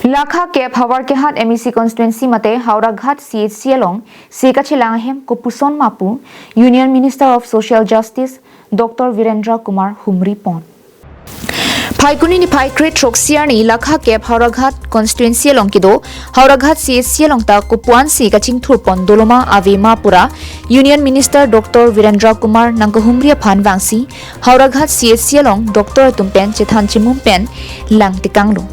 लाखा cap हवर के हाथ MEC constituency मते हावड़ा घाट सीएचसी अलोंग सेकाचिलांग हेम कुपुसोन मापू union minister of social justice doctor Virendra Kumar हुमरी पोन फाइकुनी निफाई क्रेट ट्रोक्सियानी लाखा केप हावड़ा घाट कॉन्स्टिट्यूएंसी अलोंग किदो हावड़ा घाट सीएचसी अलोंग ता कुपुआन सी कचिंग थुरपोन दोलोमा आवे मापुरा union minister doctor Virendra Kumar नंगहुमरी फान वांगसी हावड़ा घाट सीएचसी अलोंग डॉक्टर तुमपेन चेथान चिमुमपेन लांगतिकांगलो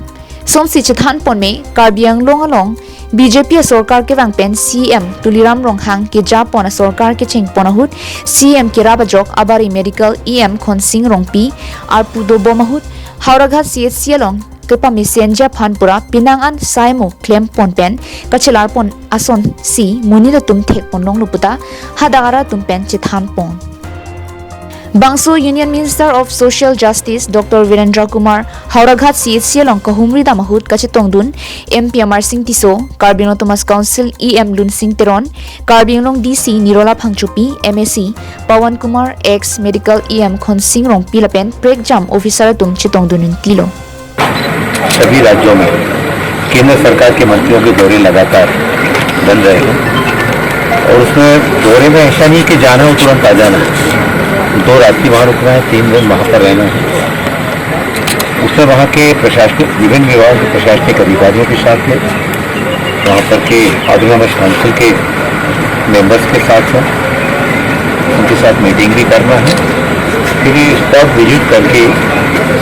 सोमसी चथान पोन में कार्बी आंगलोंग अलोंग बीजेपी सरकार के वांगपेन सीएम तुलिराम रोंगहांग के जापोन सरकार के चिंग पोनहुत सीएम के राबाजोक आबारी मेडिकल ईएम खोनसिंग रोंगपी आरपुदो बोमहुत हावड़ाघाट सीएचसी अलोंग केपा मिसेंजा फानपुरा पिनांगान साइमु क्लेम पोनपेन कचलार पोन आसन सी मुनिदा तुम थेक पोनलोंग लुपुता हादागारा तुमपेन चथान पोन बांसो union minister of social justice doctor Virendra Kumar हावड़ाघाट सीएचसी अलोंग कहूमरी दामहुत कचितोंगदुन एमपी अमर सिंह तिसो कार्बी ऑटोनोमस काउंसिल ईएम लुन सिंह तेरोन कार्बी आंगलोंग डीसी निरोला फंगचुपी MAC Pawan Kumar ex medical EM Khonsing Rongpi लपेन प्रेक जाम ऑफिसर तुम चितोंगदुन तिलो सभी राज्यों में केंद्र सरकार के मंत्रियों के दौरे लगातार बन रहे हैं और उसमें दौरे में ऐसा नहीं कि जाना हो तुरंत आ जाना है। 2 रात्रि वहाँ रुकना है, 3 दिन वहाँ पर रहना है। उसमें वहाँ के प्रशासनिक विभिन्न विभागों के प्रशासनिक अधिकारियों के साथ में वहाँ पर के ऑटोनोमस काउंसिल के मेंबर्स के साथ में उनके साथ मीटिंग भी करना है। फिर स्पॉट विजिट करके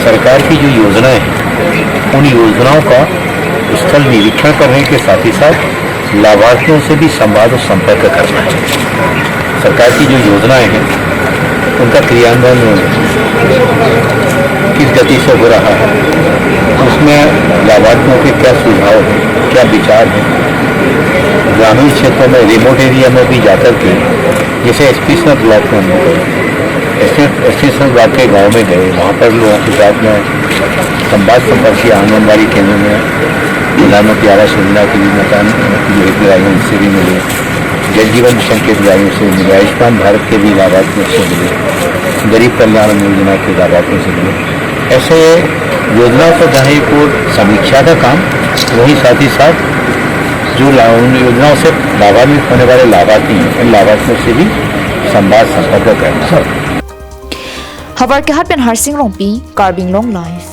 सरकार की जो योजनाएं हैं उन योजनाओं का स्थल निरीक्षण करने के साथ ही साथ लाभार्थियों से भी संवाद और संपर्क करना है। सरकार की जो योजनाएं हैं उनका क्रियान्वयन किस गति से हो रहा है, उसमें लाभार्थियों के क्या सुझाव हैं, क्या विचार हैं। ग्रामीण क्षेत्रों में रिमोट एरिया में भी जाकर के जैसे एसपीएसएल ब्लॉक में हम गए, एसपीएसएल ब्लॉक के गाँव में गए, वहाँ पर लोगों के साथ में संवाद संपर्क किया। आंगनबाड़ी केंद्र में प्रधानमंत्री आवास योजना के लिए मकान की जो हितग्राहियों से भी मिले, जल जीवन मिशन के हितग्राहियों से मिले, आयुष्मान भारत के भी लाभार्थियों से मिले, गरीब कल्याण योजना के लाभार्थियों से मिले। ऐसे योजनाओं को जाने को समीक्षा का काम, वही साथ ही साथ जो उन योजनाओं से लाभान्वित होने वाले लाभार्थी हैं इन लाभार्थियों से भी संवाद संपर्क करना। हवर के हाथ पेन हरसिंग रोंपी कार्बिंग लोंग लाइफ।